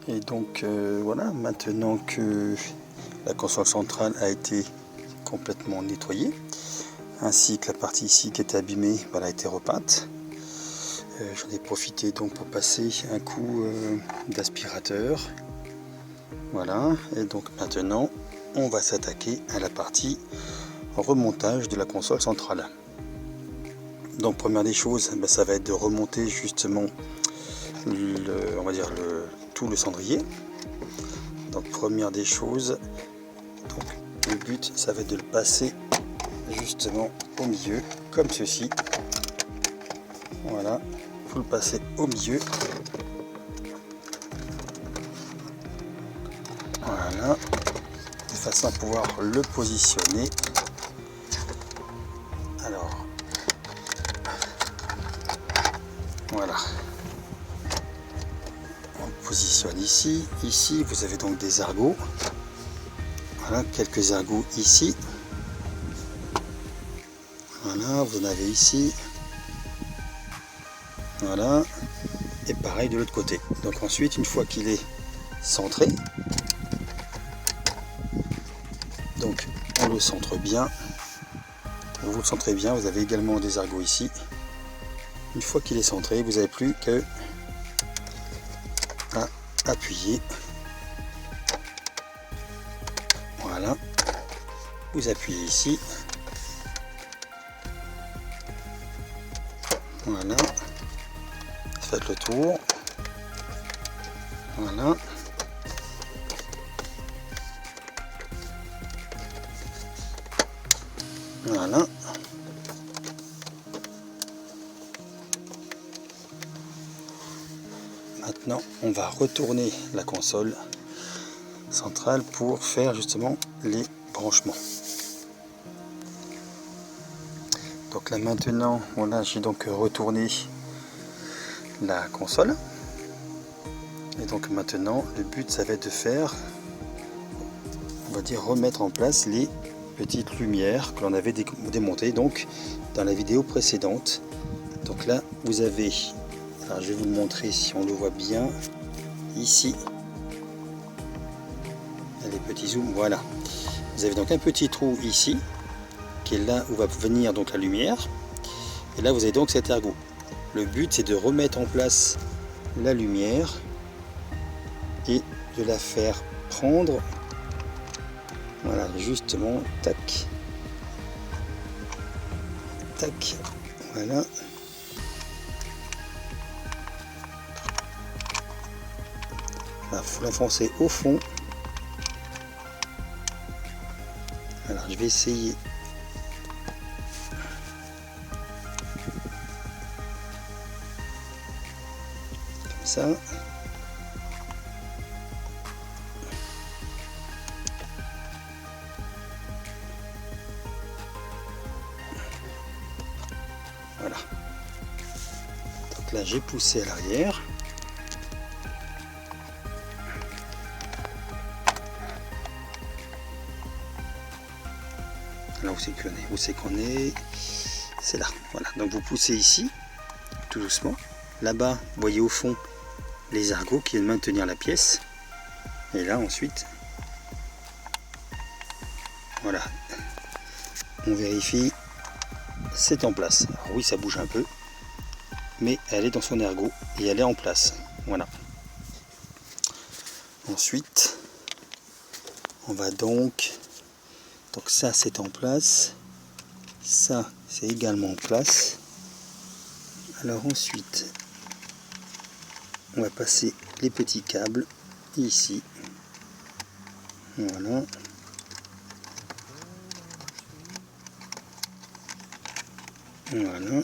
Et donc voilà, maintenant que la console centrale a été complètement nettoyée, ainsi que la partie ici qui était abîmée, elle a été repeinte. J'en ai profité donc pour passer un coup d'aspirateur. Voilà, et donc maintenant on va s'attaquer à la partie remontage de la console centrale. Donc première des choses, ça va être de remonter justement on va dire tout le cendrier. Donc première des choses, donc le but ça va être de le passer justement au milieu comme ceci. Voilà, il faut le passer au milieu. Voilà, de façon à pouvoir le positionner. Alors voilà, on positionne ici. Ici vous avez donc des ergots. Voilà, quelques ergots ici. Voilà, vous en avez ici. Voilà, et pareil de l'autre côté. Donc ensuite, une fois qu'il est centré, donc on le centre bien. Vous le centrez bien, vous avez également des ergots ici. Une fois qu'il est centré, vous n'avez plus que à appuyer. Voilà, vous appuyez ici. Voilà, faites le tour. Voilà. Voilà. Maintenant, on va retourner la console centrale pour faire justement les branchements. Donc là maintenant, voilà, j'ai donc retourné la console. Et donc maintenant, le but ça va être de faire, on va dire, remettre en place les petites lumières que l'on avait démontées donc dans la vidéo précédente. Donc là, vous avez, alors je vais vous le montrer si on le voit bien, ici, les petits zooms, voilà. Vous avez donc un petit trou ici, qui est là où va venir donc la lumière. Et là, vous avez donc cet ergot. Le but, c'est de remettre en place la lumière et de la faire prendre, voilà, justement, tac, tac, voilà. Il faut l'enfoncer au fond. Alors, je vais essayer. Comme ça. Voilà. Donc là, j'ai poussé à l'arrière. Là où c'est qu'on est, c'est là. Voilà. Donc vous poussez ici, tout doucement. Là-bas, vous voyez au fond les ergots qui viennent maintenir la pièce. Et là, ensuite, voilà. On vérifie, c'est en place. Alors oui, ça bouge un peu, mais elle est dans son ergot et elle est en place. Voilà. Ensuite, on va donc ça c'est en place, ça c'est également en place. Alors ensuite, on va passer les petits câbles ici. Voilà. Voilà.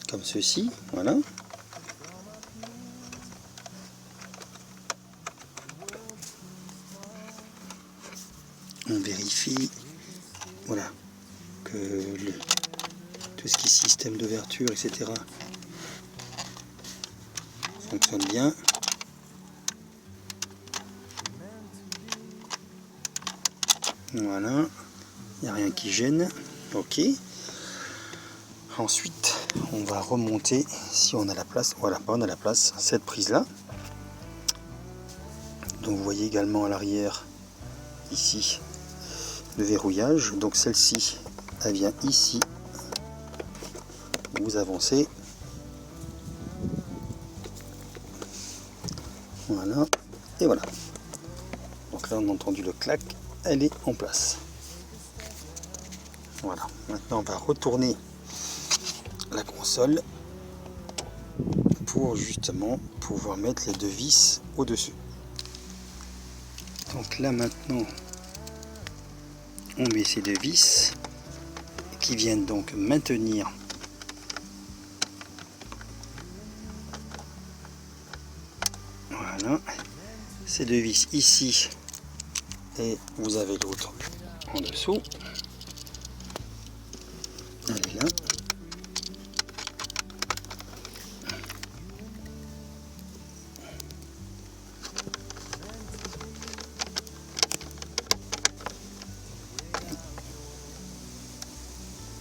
Comme ceci, voilà. On vérifie, voilà, que tout ce qui est système d'ouverture, etc. fonctionne bien. Voilà. Il n'y a rien qui gêne. Ok. Ensuite, on va remonter, si on a la place, voilà, on a la place, cette prise-là. Donc vous voyez également à l'arrière, ici, le verrouillage. Donc celle-ci, elle vient ici. Vous avancez. Voilà. Et voilà. Donc là, on a entendu le clac, elle est en place. Voilà. Maintenant, on va retourner la console pour justement pouvoir mettre les deux vis au-dessus. Donc là maintenant on met ces deux vis qui viennent donc maintenir voilà ces deux vis ici et vous avez l'autre en dessous. Elle est là.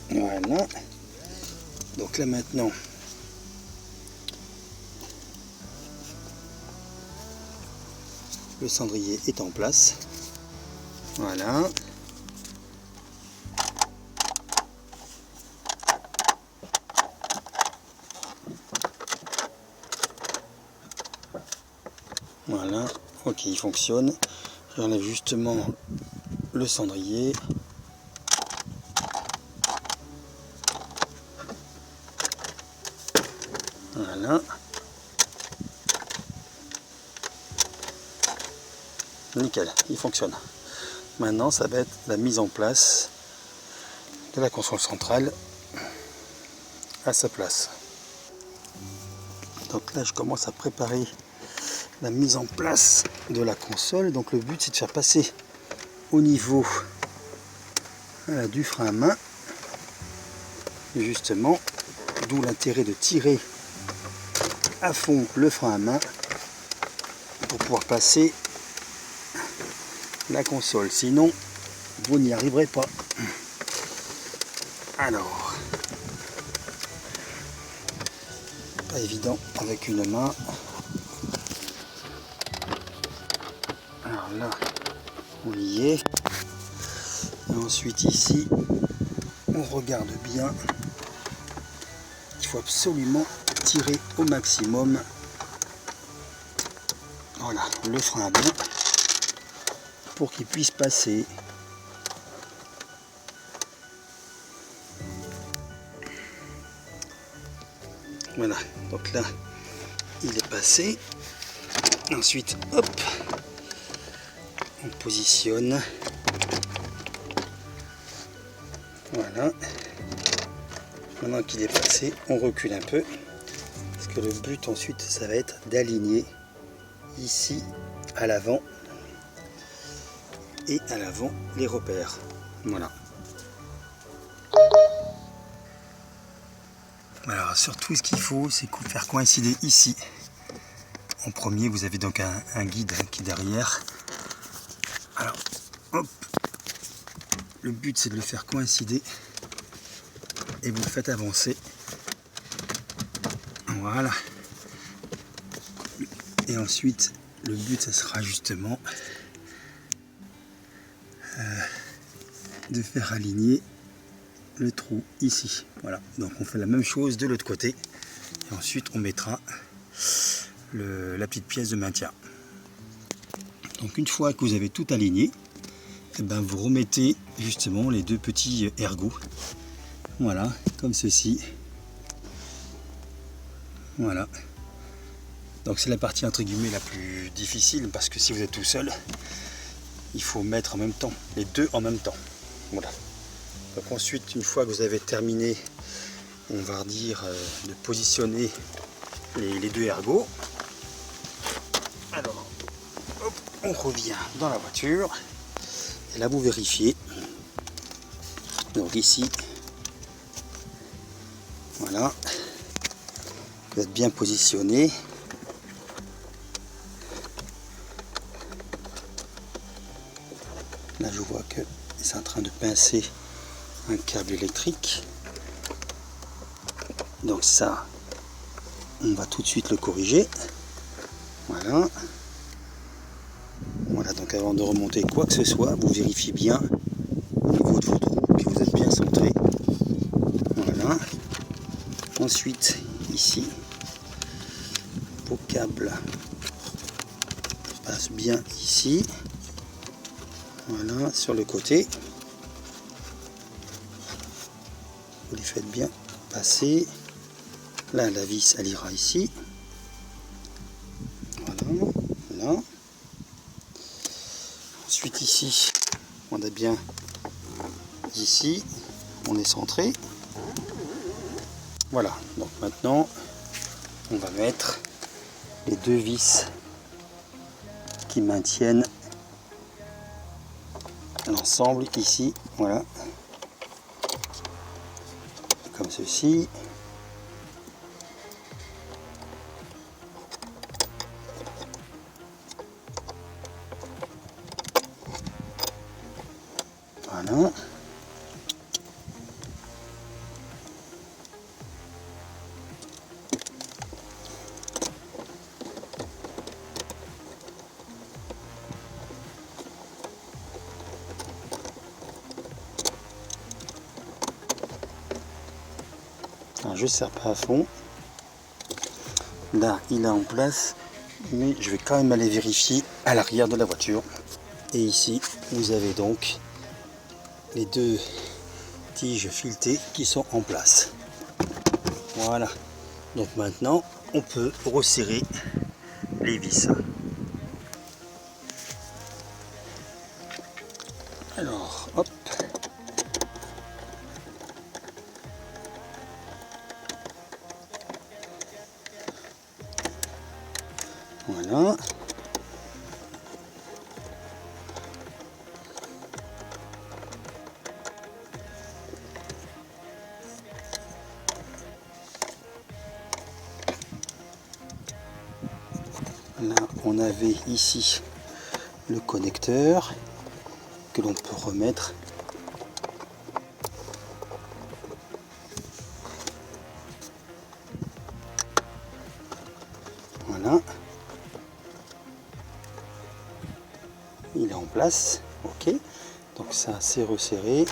Voilà. Donc là maintenant, le cendrier est en place. Voilà. Voilà. Ok, il fonctionne. J'enlève justement le cendrier. Voilà. Nickel, il fonctionne. Maintenant, ça va être la mise en place de la console centrale à sa place. Donc là, je commence à préparer la mise en place de la console. Donc le but, c'est de faire passer au niveau du frein à main. Justement, d'où l'intérêt de tirer à fond le frein à main pour pouvoir passer la console. Sinon, vous n'y arriverez pas. Alors, pas évident avec une main. Alors là, on y est. Et ensuite ici, on regarde bien. Il faut absolument tirer au maximum. Voilà, le frein à main pour qu'il puisse passer. Voilà, donc là, il est passé. Ensuite, hop, on positionne. Voilà. Maintenant qu'il est passé, on recule un peu. Parce que le but ensuite, ça va être d'aligner ici à l'avant et à l'avant les repères. Voilà. Alors surtout ce qu'il faut, c'est faire coïncider ici. En premier, vous avez donc un guide qui est derrière. Alors, hop, le but c'est de le faire coïncider et vous le faites avancer. Voilà. Et ensuite, le but, ça sera justement de faire aligner le trou ici. Voilà. Donc on fait la même chose de l'autre côté. Et ensuite, on mettra la petite pièce de maintien. Donc une fois que vous avez tout aligné, et ben vous remettez justement les deux petits ergots. Voilà, comme ceci. Voilà. Donc c'est la partie entre guillemets la plus difficile parce que si vous êtes tout seul, il faut mettre en même temps, les deux en même temps. Voilà. Donc ensuite, une fois que vous avez terminé, on va dire de positionner les deux ergots. Alors, hop, on revient dans la voiture. Et là, vous vérifiez. Donc ici, voilà. Vous êtes bien positionné. Là, je vois que c'est en train de pincer un câble électrique. Donc ça, on va tout de suite le corriger. Voilà. Voilà, donc avant de remonter quoi que ce soit, vous vérifiez bien au niveau de votre roue que vous êtes bien centré. Voilà. Ensuite, ici, vos câbles passent bien ici. Voilà, sur le côté. Vous les faites bien passer. Là, la vis, elle ira ici. Voilà, voilà. Ensuite, ici, on a bien ici, on est centré. Voilà, donc maintenant, on va mettre les deux vis qui maintiennent l'ensemble ici. Voilà, comme ceci. Voilà. Alors, je ne serre pas à fond. Là, il est en place, mais je vais quand même aller vérifier à l'arrière de la voiture. Et ici, vous avez donc les deux tiges filetées qui sont en place. Voilà. Donc maintenant, on peut resserrer les vis. Alors, hop. Voilà. Là, on avait ici le connecteur que l'on peut remettre. Voilà. Il est en place. Ok. Donc ça, c'est resserré.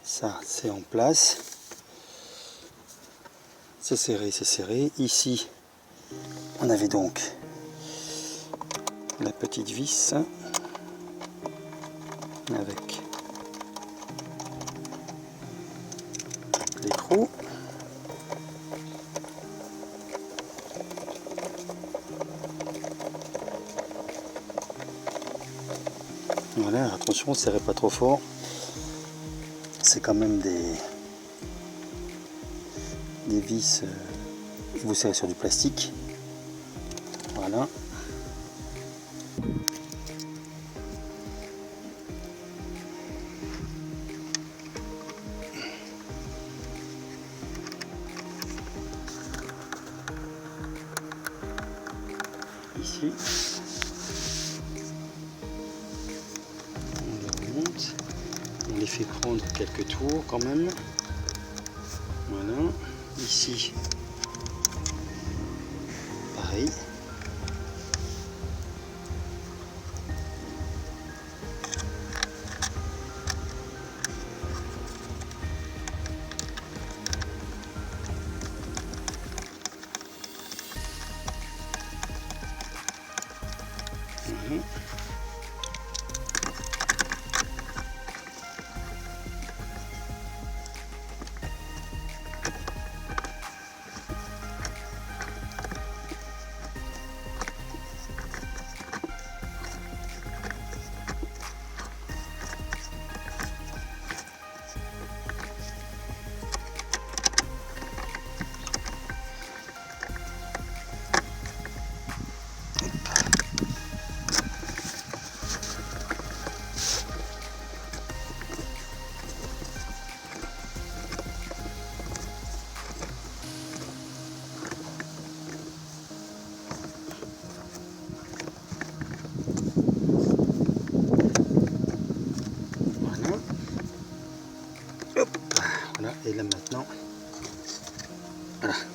Ça, c'est en place. C'est serré, c'est serré. Ici, on avait donc la petite vis avec l'écrou. Voilà, attention, ne serrez pas trop fort. C'est quand même des vis, vous serrez sur du plastique. Voilà. Ici. On les remonte. On les fait prendre quelques tours quand même. Voilà. Ici. Pareil. Voilà.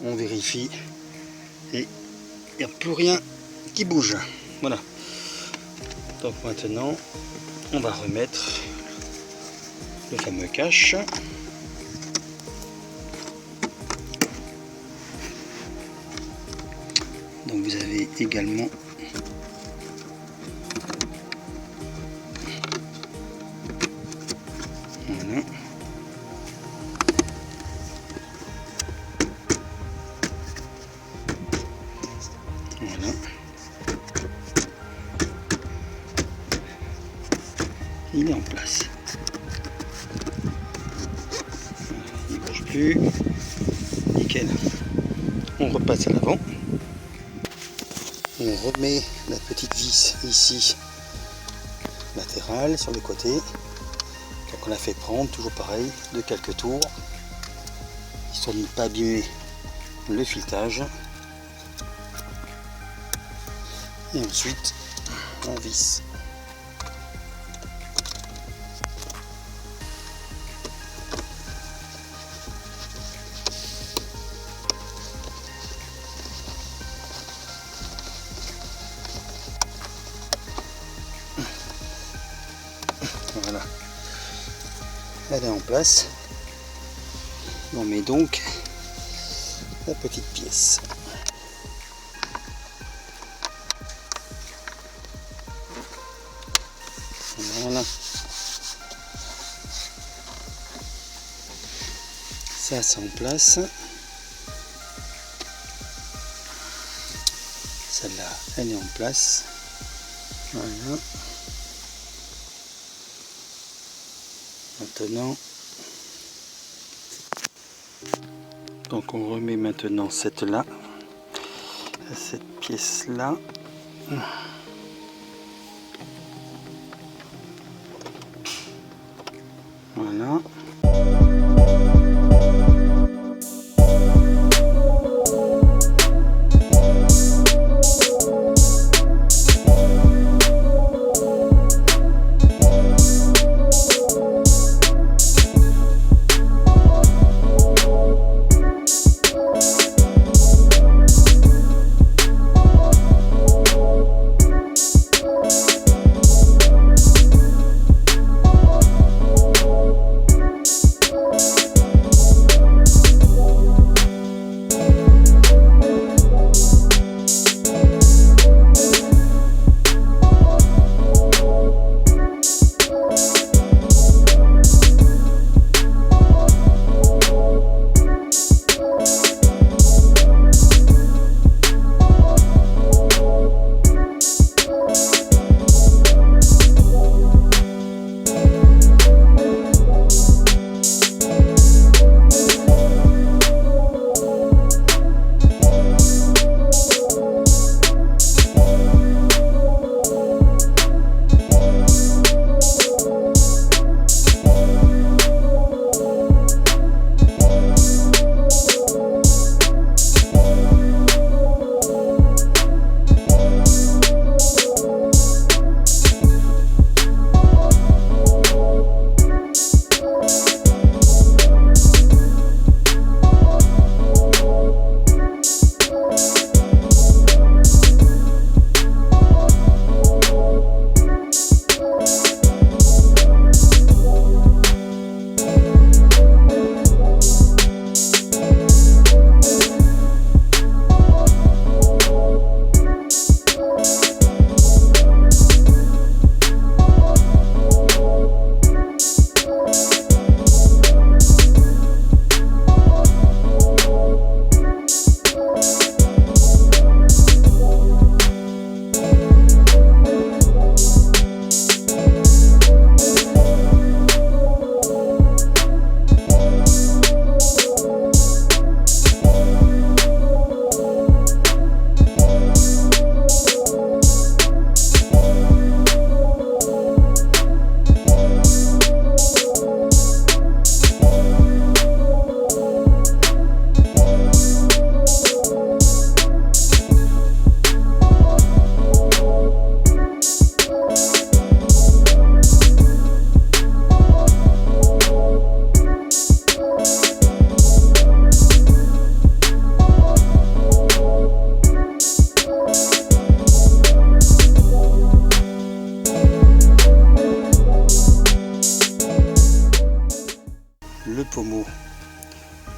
on vérifie et il n'y a plus rien qui bouge. Voilà. Donc maintenant, on va remettre le fameux cache. Donc vous avez également voilà. Voilà. Il est en place. Il ne bouge plus. Nickel. On repasse à l'avant. On remet la petite vis ici latérale sur le côté. Donc on la fait prendre, toujours pareil, de quelques tours, histoire de ne pas abîmer le filetage. Et ensuite on visse. Voilà, elle est en place. On met donc la petite pièce. Voilà. Ça, c'est en place. Celle-là, elle est en place. Voilà. Maintenant, donc on remet maintenant cette pièce là. Voilà.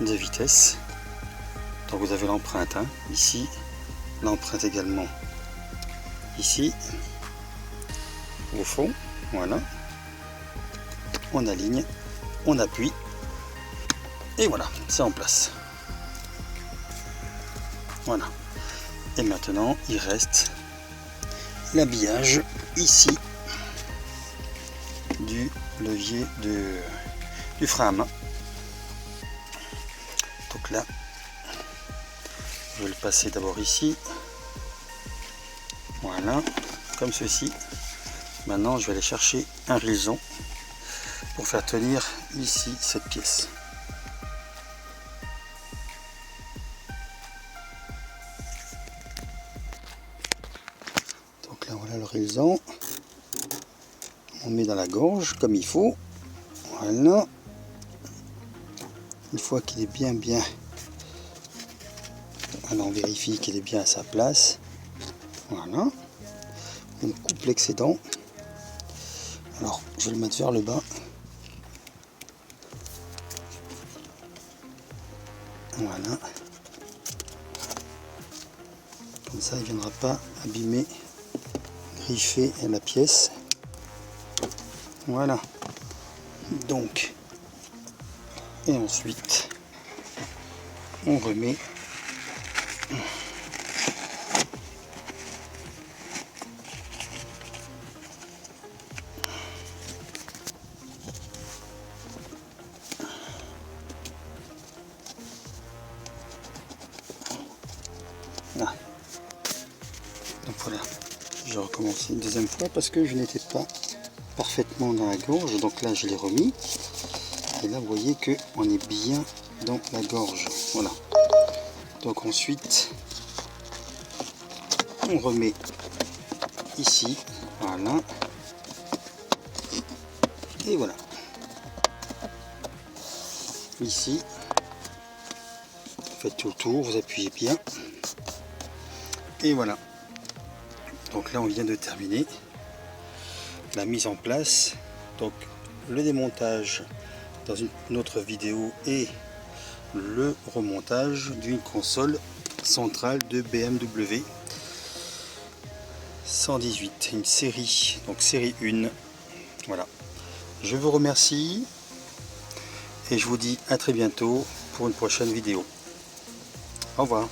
de vitesse. Donc vous avez l'empreinte hein, ici, l'empreinte également ici, au fond, voilà. On aligne, on appuie, et voilà, c'est en place. Voilà. Et maintenant, il reste l'habillage ici du levier du frein à main. Donc là, je vais le passer d'abord ici. Voilà, comme ceci. Maintenant, je vais aller chercher un rillson pour faire tenir ici cette pièce. Donc là, voilà le rillson. On met dans la gorge comme il faut. Voilà. Une fois qu'il est bien, alors on vérifie qu'il est bien à sa place. Voilà. On coupe l'excédent. Alors, je vais le mettre vers le bas. Voilà. Comme ça, il ne viendra pas abîmer, griffer la pièce. Voilà. Donc, et ensuite, on remet là. Donc voilà, je recommence une deuxième fois parce que je n'étais pas parfaitement dans la gorge. Donc là, je l'ai remis. Et là, vous voyez que on est bien dans la gorge. Voilà. Donc ensuite, on remet ici. Voilà. Et voilà. Ici, faites tout le tour, vous appuyez bien. Et voilà. Donc là, on vient de terminer la mise en place. Donc le démontage dans une autre vidéo et le remontage d'une console centrale de BMW 118, une série, donc série 1. Voilà. Je vous remercie et je vous dis à très bientôt pour une prochaine vidéo. Au revoir.